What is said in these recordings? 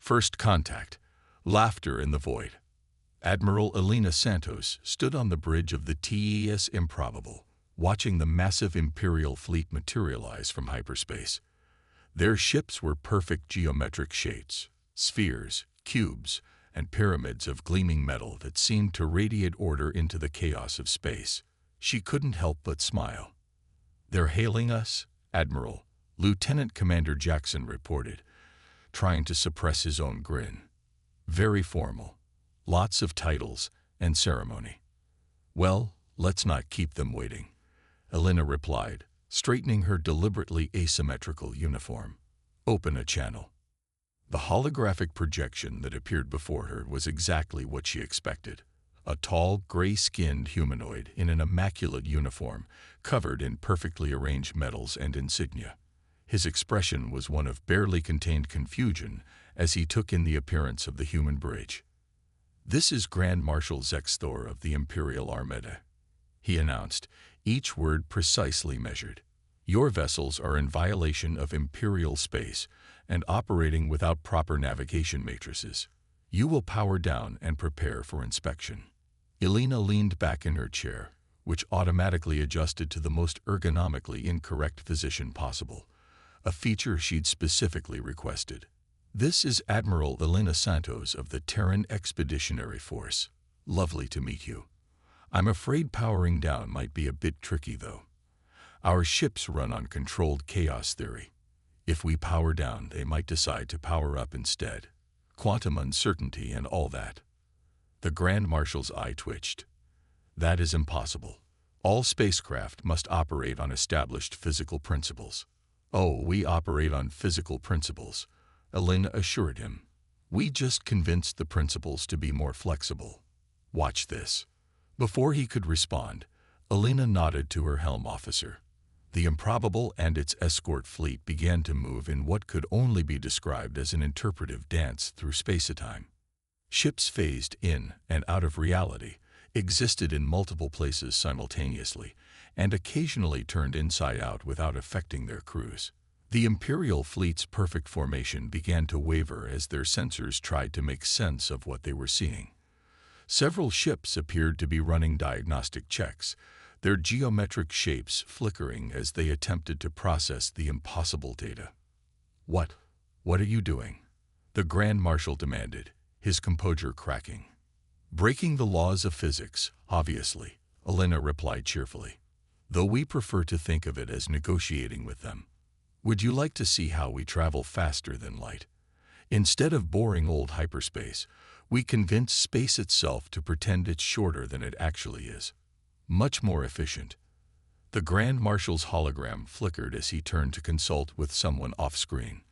First contact. Laughter in the void. Admiral Elena Santos stood on the bridge of the TES Improbable, watching the massive Imperial fleet materialize from hyperspace. Their ships were perfect geometric shapes, spheres, cubes, and pyramids of gleaming metal that seemed to radiate order into the chaos of space. She couldn't help but smile. "They're hailing us, Admiral," Lieutenant Commander Jackson reported, trying to suppress his own grin. "Very formal. Lots of titles and ceremony." "Well, let's not keep them waiting," Elena replied, straightening her deliberately asymmetrical uniform. "Open a channel." The holographic projection that appeared before her was exactly what she expected. A tall, gray-skinned humanoid in an immaculate uniform, covered in perfectly arranged medals and insignia. His expression was one of barely contained confusion as he took in the appearance of the human bridge. "This is Grand Marshal Zexthor of the Imperial Armada," he announced, each word precisely measured. "Your vessels are in violation of Imperial space and operating without proper navigation matrices. You will power down and prepare for inspection." Elena leaned back in her chair, which automatically adjusted to the most ergonomically incorrect position possible, a feature she'd specifically requested. "This is Admiral Elena Santos of the Terran Expeditionary Force. Lovely to meet you. I'm afraid powering down might be a bit tricky, though. Our ships run on controlled chaos theory. If we power down, they might decide to power up instead. Quantum uncertainty and all that." The Grand Marshal's eye twitched. "That is impossible. All spacecraft must operate on established physical principles." "Oh, we operate on physical principles," Elena assured him. "We just convinced the principles to be more flexible. Watch this." Before he could respond, Elena nodded to her helm officer. The Improbable and its escort fleet began to move in what could only be described as an interpretive dance through space-time. Ships phased in and out of reality, existed in multiple places simultaneously, and occasionally turned inside out without affecting their crews. The Imperial fleet's perfect formation began to waver as their sensors tried to make sense of what they were seeing. Several ships appeared to be running diagnostic checks, their geometric shapes flickering as they attempted to process the impossible data. What are you doing?" the Grand Marshal demanded, his composure cracking. "Breaking the laws of physics, obviously," Elena replied cheerfully, "though we prefer to think of it as negotiating with them. Would you like to see how we travel faster than light? Instead of boring old hyperspace, we convince space itself to pretend it's shorter than it actually is. Much more efficient." The Grand Marshal's hologram flickered as he turned to consult with someone off-screen.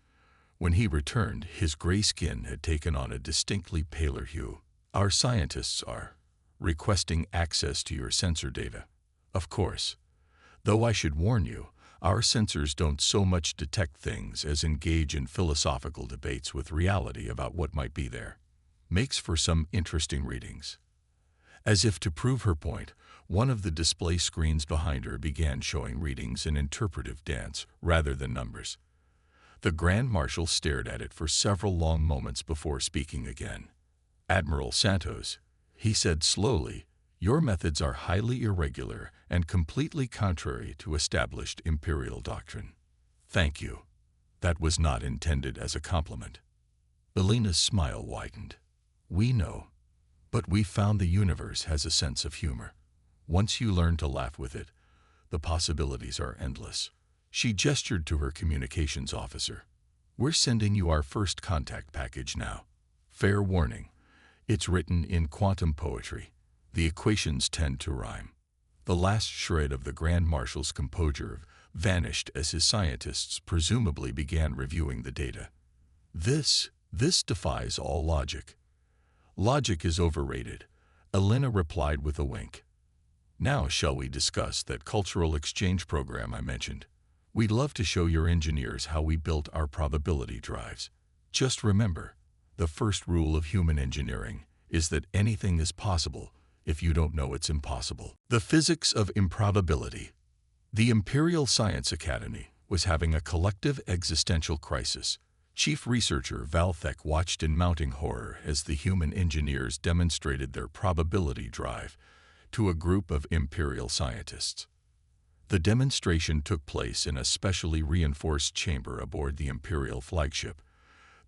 When he returned, his gray skin had taken on a distinctly paler hue. "Our scientists are requesting access to your sensor data. Of course. Though I should warn you, our sensors don't so much detect things as engage in philosophical debates with reality about what might be there. Makes for some interesting readings." As if to prove her point, one of the display screens behind her began showing readings in interpretive dance rather than numbers. The Grand Marshal stared at it for several long moments before speaking again. "Admiral Santos," he said slowly, "your methods are highly irregular and completely contrary to established Imperial doctrine." "Thank you. That was not intended as a compliment." Elena's smile widened. "We know. But we found the universe has a sense of humor. Once you learn to laugh with it, the possibilities are endless." She gestured to her communications officer. "We're sending you our first contact package now. Fair warning, it's written in quantum poetry. The equations tend to rhyme." The last shred of the Grand Marshal's composure vanished as his scientists presumably began reviewing the data. This defies all logic." "Logic is overrated," Elena replied with a wink. "Now shall we discuss that cultural exchange program I mentioned? We'd love to show your engineers how we built our probability drives. Just remember, the first rule of human engineering is that anything is possible if you don't know it's impossible." The physics of improbability. The Imperial Science Academy was having a collective existential crisis, Chief researcher Valthek watched in mounting horror as the human engineers demonstrated their probability drive to a group of Imperial scientists. The demonstration took place in a specially reinforced chamber aboard the Imperial flagship,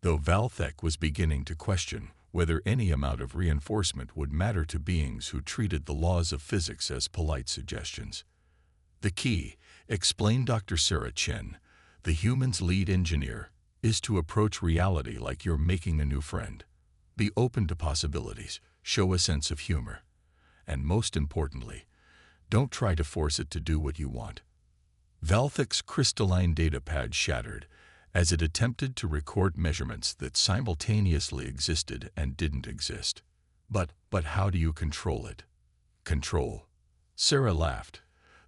though Valthek was beginning to question whether any amount of reinforcement would matter to beings who treated the laws of physics as polite suggestions. The key, explained Dr. Sarah Chen, the human's lead engineer, is to approach reality like you're making a new friend. Be open to possibilities, show a sense of humor, and most importantly, don't try to force it to do what you want. Valthek's crystalline data pad shattered as it attempted to record measurements that simultaneously existed and didn't exist. But how do you control it? Control. Sarah laughed,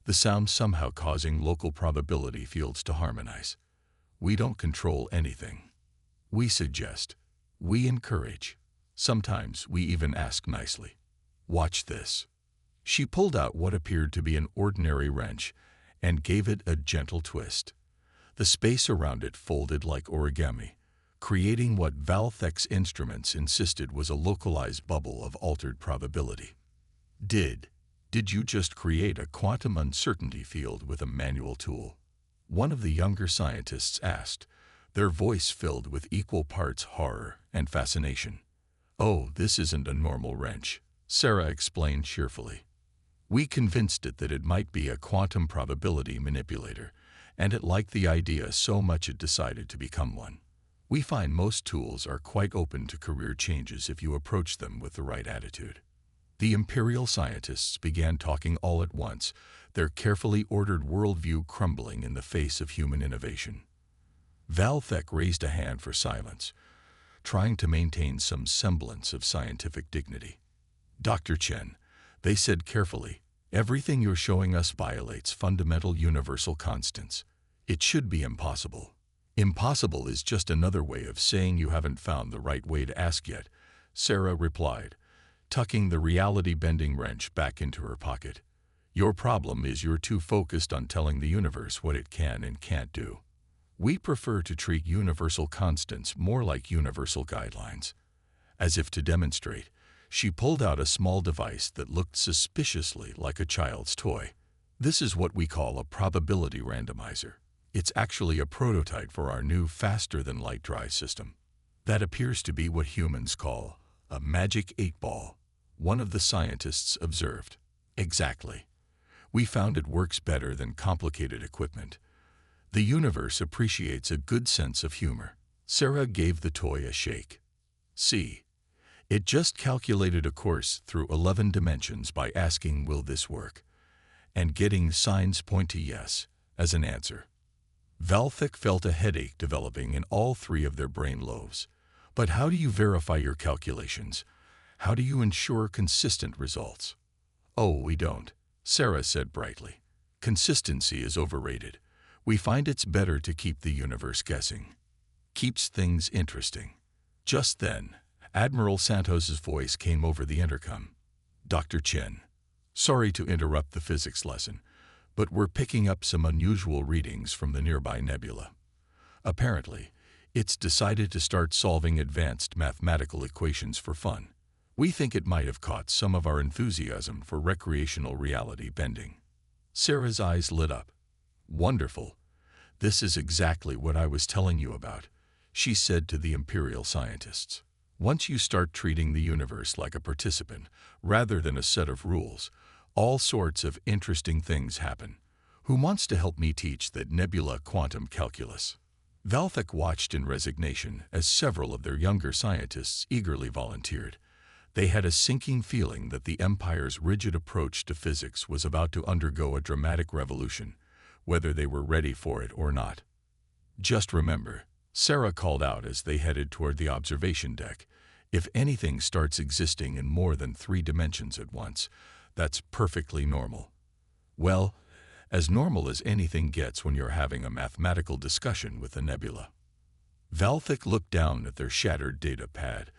the sound somehow causing local probability fields to harmonize. We don't control anything. We suggest. We encourage. Sometimes we even ask nicely. Watch this. She pulled out what appeared to be an ordinary wrench and gave it a gentle twist. The space around it folded like origami, creating what Valthek's instruments insisted was a localized bubble of altered probability. Did you just create a quantum uncertainty field with a manual tool? One of the younger scientists asked, their voice filled with equal parts horror and fascination. Oh, this isn't a normal wrench, Sarah explained cheerfully. We convinced it that it might be a quantum probability manipulator, and it liked the idea so much it decided to become one. We find most tools are quite open to career changes if you approach them with the right attitude. The Imperial scientists began talking all at once, their carefully ordered worldview crumbling in the face of human innovation. Valthek raised a hand for silence, trying to maintain some semblance of scientific dignity. Dr. Chen, they said carefully, everything you're showing us violates fundamental universal constants. It should be impossible. Impossible is just another way of saying you haven't found the right way to ask yet, Sarah replied, tucking the reality-bending wrench back into her pocket. Your problem is you're too focused on telling the universe what it can and can't do. We prefer to treat universal constants more like universal guidelines. As if to demonstrate, she pulled out a small device that looked suspiciously like a child's toy. This is what we call a probability randomizer. It's actually a prototype for our new faster-than-light drive system. That appears to be what humans call a magic 8-ball, one of the scientists observed. Exactly. We found it works better than complicated equipment. The universe appreciates a good sense of humor. Sarah gave the toy a shake. See, it just calculated a course through 11 dimensions by asking, will this work? And getting signs point to yes as an answer. Valthek felt a headache developing in all three of their brain lobes. But how do you verify your calculations? How do you ensure consistent results? Oh, we don't, Sarah said brightly. Consistency is overrated. We find it's better to keep the universe guessing. Keeps things interesting. Just then, Admiral Santos's voice came over the intercom. Dr. Chen, sorry to interrupt the physics lesson, but we're picking up some unusual readings from the nearby nebula. Apparently, it's decided to start solving advanced mathematical equations for fun. We think it might have caught some of our enthusiasm for recreational reality bending. Sarah's eyes lit up. Wonderful. This is exactly what I was telling you about, she said to the Imperial scientists. Once you start treating the universe like a participant, rather than a set of rules, all sorts of interesting things happen. Who wants to help me teach that nebula quantum calculus? Valthek watched in resignation as several of their younger scientists eagerly volunteered. They had a sinking feeling that the Empire's rigid approach to physics was about to undergo a dramatic revolution, whether they were ready for it or not. Just remember, Sarah called out as they headed toward the observation deck, if anything starts existing in more than 3 dimensions at once, that's perfectly normal. Well, as normal as anything gets when you're having a mathematical discussion with a nebula. Valthek looked down at their shattered data pad,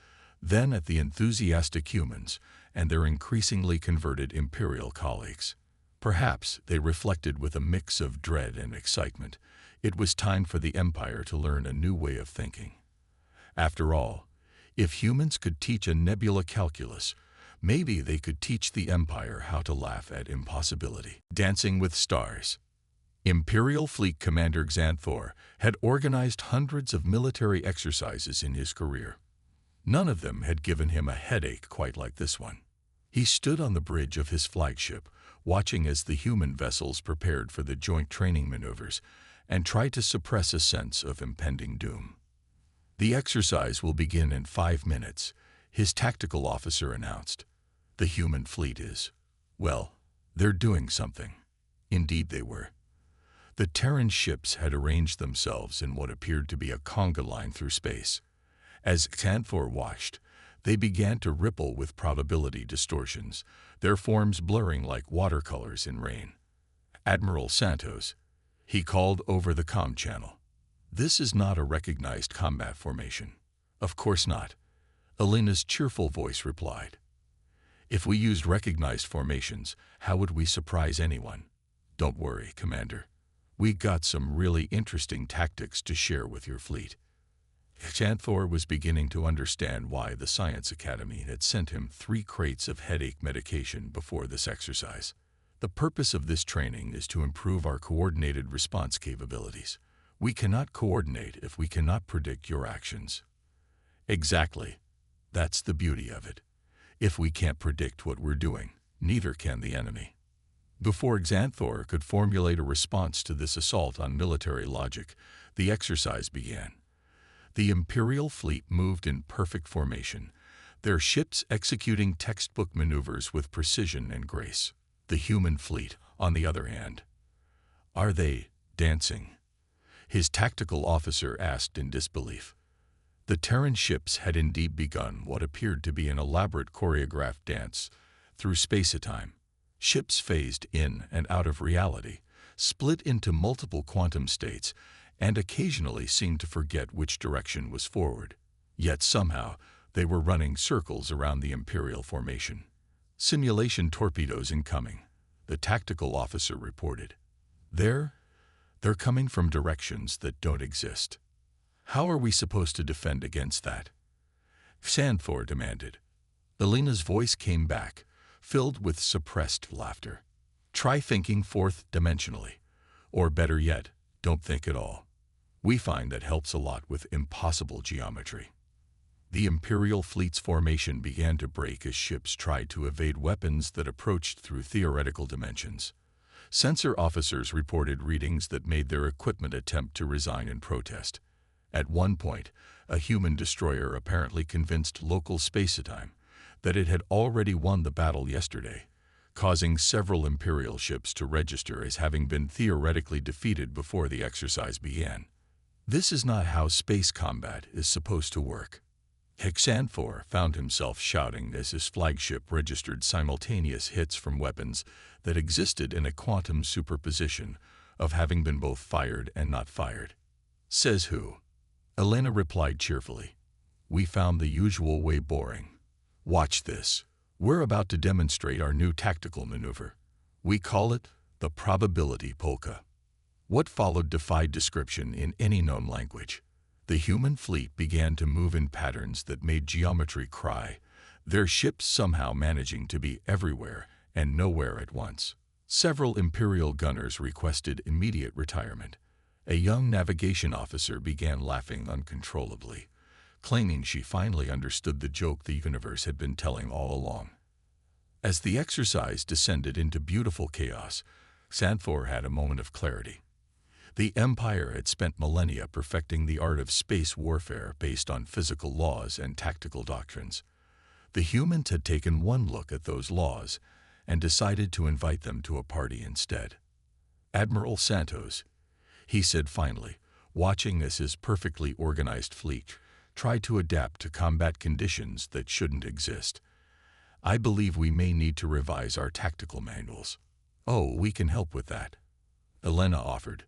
then at the enthusiastic humans and their increasingly converted Imperial colleagues. Perhaps they reflected with a mix of dread and excitement, It was time for the Empire to learn a new way of thinking. After all, if humans could teach a nebula calculus, maybe they could teach the Empire how to laugh at impossibility. Dancing with Stars. Imperial Fleet Commander Xanthor had organized hundreds of military exercises in his career. None of them had given him a headache quite like this one. He stood on the bridge of his flagship, watching as the human vessels prepared for the joint training maneuvers and tried to suppress a sense of impending doom. "The exercise will begin in 5 minutes," his tactical officer announced. "The human fleet is, well, they're doing something." Indeed they were. The Terran ships had arranged themselves in what appeared to be a conga line through space. As Xanthor watched, they began to ripple with probability distortions, their forms blurring like watercolors in rain. "Admiral Santos," he called over the comm channel. "This is not a recognized combat formation." "Of course not," Elena's cheerful voice replied. "If we used recognized formations, how would we surprise anyone?" "Don't worry, Commander. We got some really interesting tactics to share with your fleet." Xanthor was beginning to understand why the Science Academy had sent him 3 crates of headache medication before this exercise. "The purpose of this training is to improve our coordinated response capabilities. We cannot coordinate if we cannot predict your actions." "Exactly. That's the beauty of it. If we can't predict what we're doing, neither can the enemy." Before Xanthor could formulate a response to this assault on military logic, the exercise began. The Imperial fleet moved in perfect formation, their ships executing textbook maneuvers with precision and grace. The human fleet, on the other hand, "Are they dancing?" his tactical officer asked in disbelief. The Terran ships had indeed begun what appeared to be an elaborate choreographed dance through space-time. Ships phased in and out of reality, split into multiple quantum states, and occasionally seemed to forget which direction was forward. Yet somehow they were running circles around the Imperial formation. "Simulation torpedoes incoming," the tactical officer reported. They're coming from directions that don't exist." "How are we supposed to defend against that?" Xanthor demanded. Elena's voice came back, filled with suppressed laughter. "Try thinking fourth-dimensionally. Or better yet, don't think at all. We find that helps a lot with impossible geometry." The Imperial fleet's formation began to break as ships tried to evade weapons that approached through theoretical dimensions. Sensor officers reported readings that made their equipment attempt to resign in protest. At one point, a human destroyer apparently convinced local space-time that it had already won the battle yesterday, causing several Imperial ships to register as having been theoretically defeated before the exercise began. This is not how space combat is supposed to work. Xanthor found himself shouting as his flagship registered simultaneous hits from weapons that existed in a quantum superposition of having been both fired and not fired. "Says who?" Elena replied cheerfully. "We found the usual way boring. Watch this. We're about to demonstrate our new tactical maneuver. We call it the probability polka." What followed defied description in any known language. The human fleet began to move in patterns that made geometry cry, their ships somehow managing to be everywhere and nowhere at once. Several Imperial gunners requested immediate retirement. A young navigation officer began laughing uncontrollably, claiming she finally understood the joke the universe had been telling all along. As the exercise descended into beautiful chaos, Xanthor had a moment of clarity. The Empire had spent millennia perfecting the art of space warfare based on physical laws and tactical doctrines. The humans had taken one look at those laws and decided to invite them to a party instead. "Admiral Santos," he said finally, watching as his perfectly organized fleet tried to adapt to combat conditions that shouldn't exist. "I believe we may need to revise our tactical manuals." "Oh, we can help with that," Elena offered.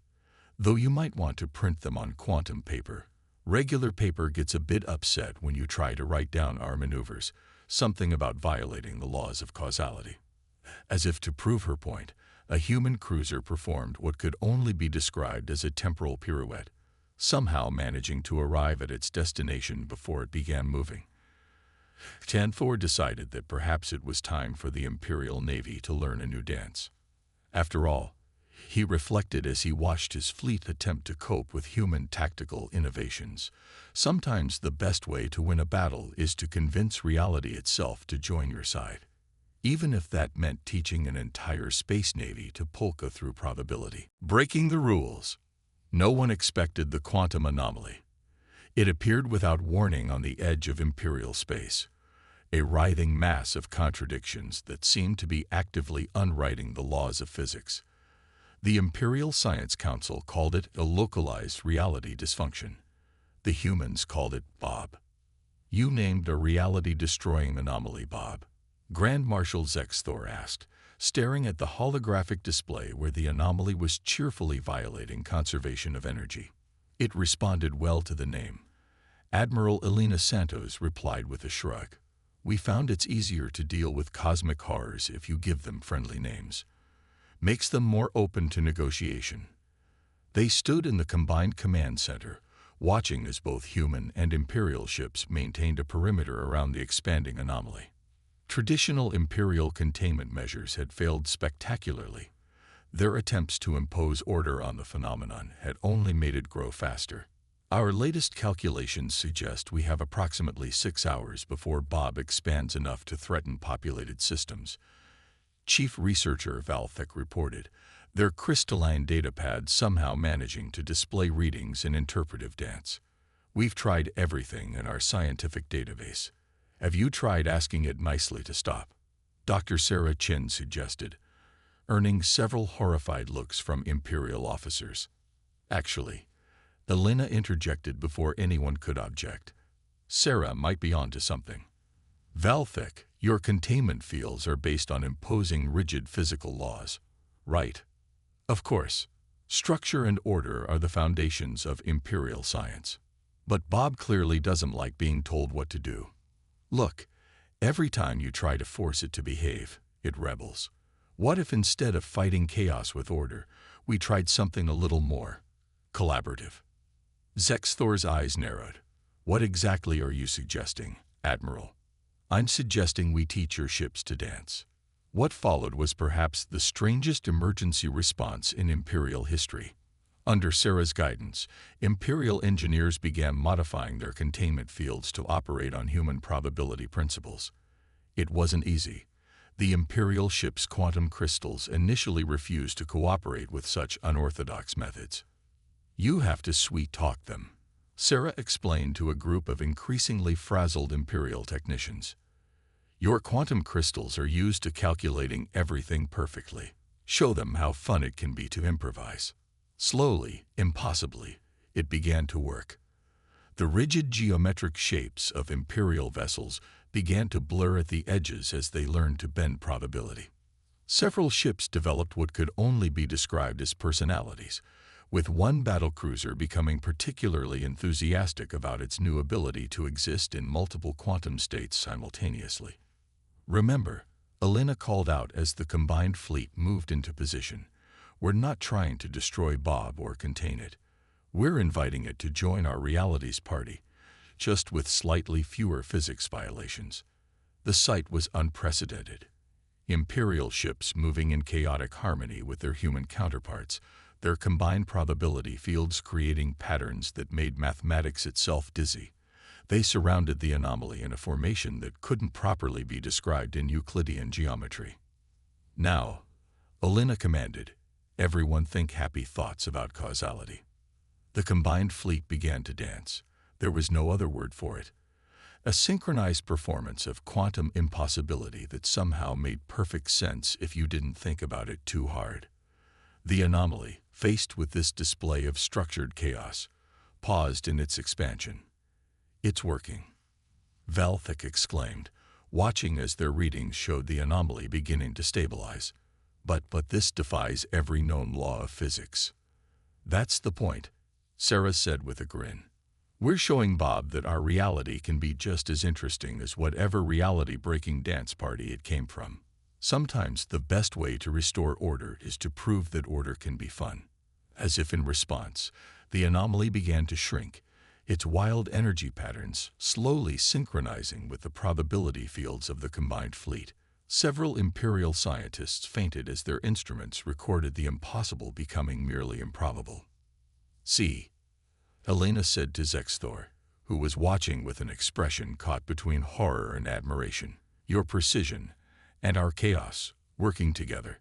"Though you might want to print them on quantum paper. Regular paper gets a bit upset when you try to write down our maneuvers, something about violating the laws of causality." As if to prove her point, A human cruiser performed what could only be described as a temporal pirouette, somehow managing to arrive at its destination before it began moving. Thor decided that perhaps it was time for the Imperial Navy to learn a new dance. After all, he reflected as he watched his fleet attempt to cope with human tactical innovations. Sometimes the best way to win a battle is to convince reality itself to join your side, even if that meant teaching an entire space navy to polka through probability. Breaking the rules. No one expected the quantum anomaly. It appeared without warning on the edge of Imperial space, a writhing mass of contradictions that seemed to be actively unwriting the laws of physics. The Imperial Science Council called it a localized reality dysfunction. The humans called it Bob. "You named a reality-destroying anomaly, Bob?" Grand Marshal Thor asked, staring at the holographic display where the anomaly was cheerfully violating conservation of energy. It responded well to the name. Admiral Elena Santos replied with a shrug. "We found it's easier to deal with cosmic horrors if you give them friendly names. Makes them more open to negotiation." They stood in the combined command center, watching as both human and Imperial ships maintained a perimeter around the expanding anomaly. Traditional Imperial containment measures had failed spectacularly. Their attempts to impose order on the phenomenon had only made it grow faster. "Our latest calculations suggest we have approximately 6 hours before Bob expands enough to threaten populated systems," Chief Researcher Valthek reported, their crystalline datapad somehow managing to display readings in interpretive dance. "We've tried everything in our scientific database. Have you tried asking it nicely to stop?" Dr. Sarah Chin suggested, earning several horrified looks from Imperial officers. "Actually," Elena interjected before anyone could object, "Sarah might be onto something. Valthek, your containment fields are based on imposing rigid physical laws, right?" "Of course. Structure and order are the foundations of Imperial science. But Bob clearly doesn't like being told what to do. Look, every time you try to force it to behave, it rebels. What if instead of fighting chaos with order, we tried something a little more collaborative?" Thor's eyes narrowed. "What exactly are you suggesting, Admiral?" "I'm suggesting we teach your ships to dance." What followed was perhaps the strangest emergency response in Imperial history. Under Sarah's guidance, Imperial engineers began modifying their containment fields to operate on human probability principles. It wasn't easy. The Imperial ship's quantum crystals initially refused to cooperate with such unorthodox methods. "You have to sweet-talk them," Sarah explained to a group of increasingly frazzled Imperial technicians. "Your quantum crystals are used to calculating everything perfectly. Show them how fun it can be to improvise." Slowly, impossibly, it began to work. The rigid geometric shapes of Imperial vessels began to blur at the edges as they learned to bend probability. Several ships developed what could only be described as personalities, with one battlecruiser becoming particularly enthusiastic about its new ability to exist in multiple quantum states simultaneously. "Remember," Elena called out as the combined fleet moved into position, "we're not trying to destroy Bob or contain it. We're inviting it to join our realities party, just with slightly fewer physics violations." The sight was unprecedented. Imperial ships moving in chaotic harmony with their human counterparts, their combined probability fields creating patterns that made mathematics itself dizzy. They surrounded the anomaly in a formation that couldn't properly be described in Euclidean geometry. "Now," Elena commanded, "everyone think happy thoughts about causality." The combined fleet began to dance. There was no other word for it. A synchronized performance of quantum impossibility that somehow made perfect sense if you didn't think about it too hard. The anomaly, faced with this display of structured chaos, paused in its expansion. "It's working," Valthek exclaimed, watching as their readings showed the anomaly beginning to stabilize. But this defies every known law of physics." "That's the point," Sarah said with a grin. "We're showing Bob that our reality can be just as interesting as whatever reality-breaking dance party it came from." Sometimes the best way to restore order is to prove that order can be fun. As if in response, the anomaly began to shrink, its wild energy patterns slowly synchronizing with the probability fields of the combined fleet. Several Imperial scientists fainted as their instruments recorded the impossible becoming merely improbable. "See," Elena said to Zexthor, who was watching with an expression caught between horror and admiration, "your precision and our chaos working together.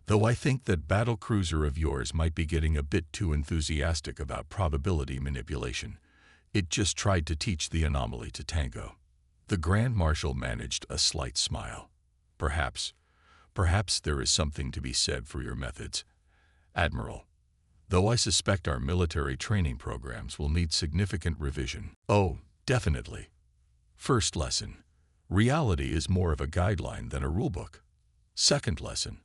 Though I think that battlecruiser of yours might be getting a bit too enthusiastic about probability manipulation. It just tried to teach the anomaly to tango." The Grand Marshal managed a slight smile. Perhaps there is something to be said for your methods, Admiral. Though I suspect our military training programs will need significant revision." "Oh, definitely. First lesson: reality is more of a guideline than a rulebook. Second lesson: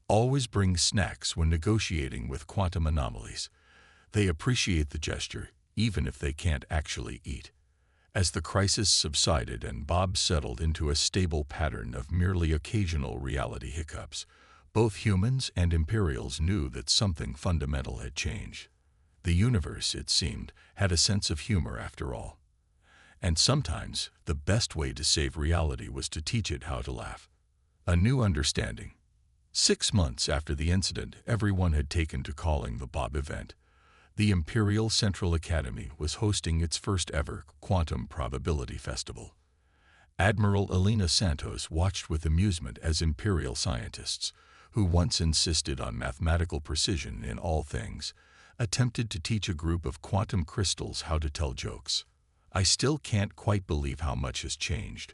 always bring snacks when negotiating with quantum anomalies. They appreciate the gesture, even if they can't actually eat." As the crisis subsided and Bob settled into a stable pattern of merely occasional reality hiccups, both humans and Imperials knew that something fundamental had changed. The universe, it seemed, had a sense of humor after all. And sometimes the best way to save reality was to teach it how to laugh. A new understanding. 6 months after the incident everyone had taken to calling the Bob event, the Imperial Central Academy was hosting its first ever Quantum Probability Festival. Admiral Elena Santos watched with amusement as Imperial scientists, who once insisted on mathematical precision in all things, attempted to teach a group of quantum crystals how to tell jokes. "I still can't quite believe how much has changed,"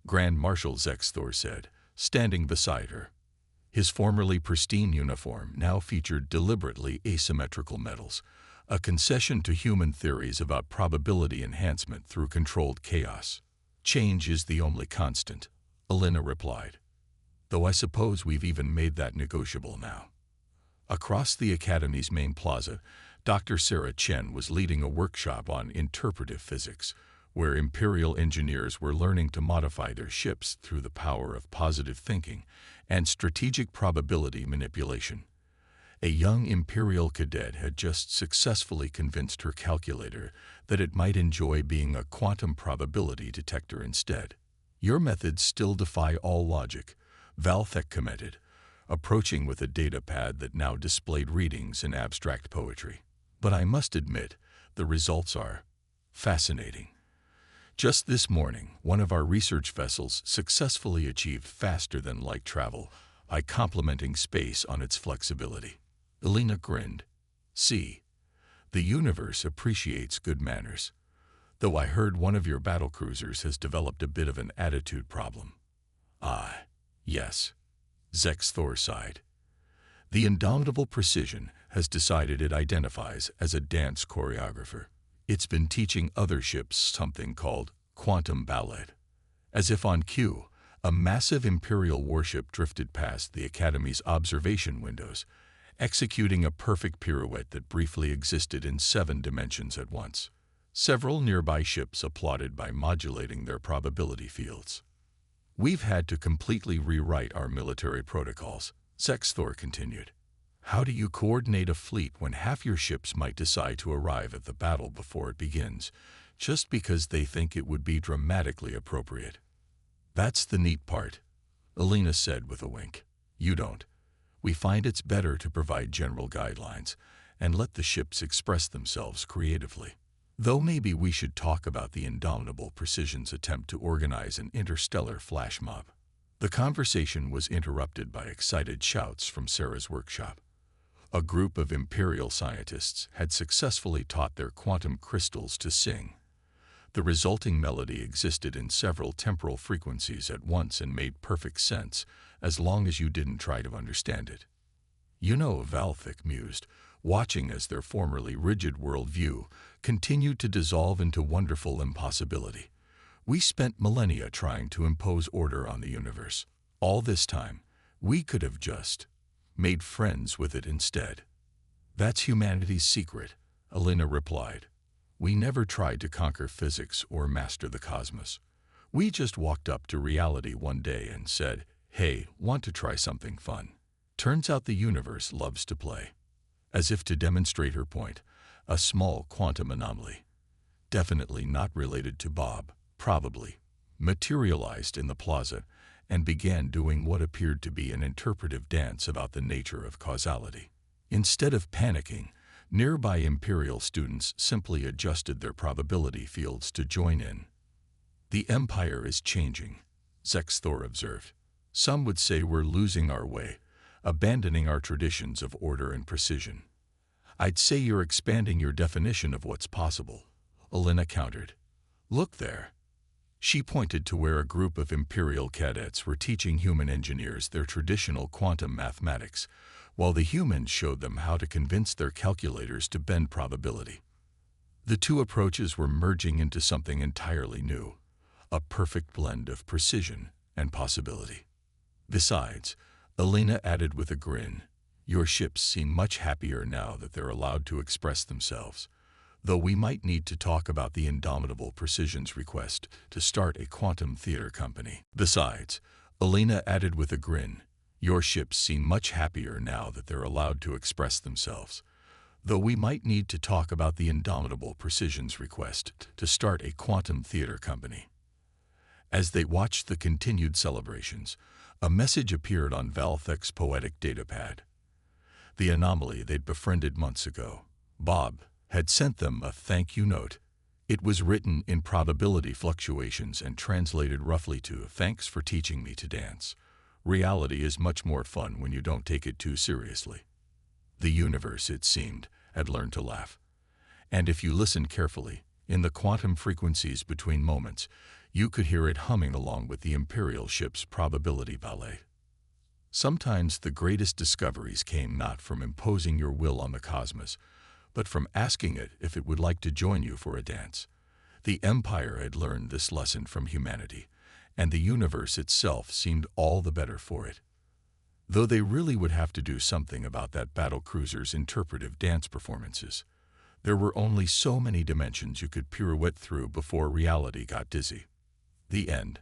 Grand Marshal Zexthor said, standing beside her. His formerly pristine uniform now featured deliberately asymmetrical medals, a concession to human theories about probability enhancement through controlled chaos. "Change is the only constant," Elena replied. "Though I suppose we've even made that negotiable now." Across the Academy's main plaza, Dr. Sarah Chen was leading a workshop on interpretive physics, where Imperial engineers were learning to modify their ships through the power of positive thinking and strategic probability manipulation. A young Imperial cadet had just successfully convinced her calculator that it might enjoy being a quantum probability detector instead. "Your methods still defy all logic," Valthek commented, approaching with a data pad that now displayed readings in abstract poetry. "But I must admit, the results are fascinating. Just this morning, one of our research vessels successfully achieved faster-than-light travel, complimenting space on its flexibility." Elena grinned. "See, the universe appreciates good manners. Though I heard one of your battlecruisers has developed a bit of an attitude problem." "Ah, yes," Zexthor sighed. "The indomitable precision has decided it identifies as a dance choreographer. It's been teaching other ships something called quantum ballet." As if on cue, a massive Imperial warship drifted past the Academy's observation windows, executing a perfect pirouette that briefly existed in 7 dimensions at once. Several nearby ships applauded by modulating their probability fields. "We've had to completely rewrite our military protocols," Zexthor continued. "How do you coordinate a fleet when half your ships might decide to arrive at the battle before it begins, just because they think it would be dramatically appropriate?" "That's the neat part," Elena said with a wink. "You don't. We find it's better to provide general guidelines and let the ships express themselves creatively. Though maybe we should talk about the indomitable precision's attempt to organize an interstellar flash mob." The conversation was interrupted by excited shouts from Sarah's workshop. A group of Imperial scientists had successfully taught their quantum crystals to sing. The resulting melody existed in several temporal frequencies at once and made perfect sense, as long as you didn't try to understand it. "You know," Valthek mused, watching as their formerly rigid worldview continued to dissolve into wonderful impossibility. "We spent millennia trying to impose order on the universe. All this time, we could have just made friends with it instead." "That's humanity's secret," Elena replied. "We never tried to conquer physics or master the cosmos. We just walked up to reality one day and said, "Hey, want to try something fun?" Turns out the universe loves to play. As if to demonstrate her point, a small quantum anomaly, definitely not related to Bob, probably, materialized in the plaza and began doing what appeared to be an interpretive dance about the nature of causality. Instead of panicking, nearby Imperial students simply adjusted their probability fields to join in. "The Empire is changing," Zexthor observed. "Some would say we're losing our way, abandoning our traditions of order and precision." "I'd say you're expanding your definition of what's possible," Alina countered. "Look there." She pointed to where a group of Imperial cadets were teaching human engineers their traditional quantum mathematics, while the humans showed them how to convince their calculators to bend probability. The two approaches were merging into something entirely new, a perfect blend of precision and possibility. "Besides," Alina added with a grin, "your ships seem much happier now that they're allowed to express themselves, though we might need to talk about the Indomitable Precision's request to start a quantum theater company." "Besides," Alina added with a grin, "your ships seem much happier now that they're allowed to express themselves, though we might need to talk about the Indomitable Precision's request to start a quantum theater company." As they watched the continued celebrations, a message appeared on Valthek's poetic datapad. The anomaly they'd befriended months ago, Bob, had sent them a thank you note. It was written in probability fluctuations and translated roughly to, "Thanks for teaching me to dance. Reality is much more fun when you don't take it too seriously." The universe, it seemed, had learned to laugh. And if you listened carefully, in the quantum frequencies between moments, you could hear it humming along with the Imperial ship's probability ballet. Sometimes the greatest discoveries came not from imposing your will on the cosmos, but from asking it if it would like to join you for a dance. The Empire had learned this lesson from humanity, and the universe itself seemed all the better for it. Though they really would have to do something about that battlecruiser's interpretive dance performances. There were only so many dimensions you could pirouette through before reality got dizzy. The end.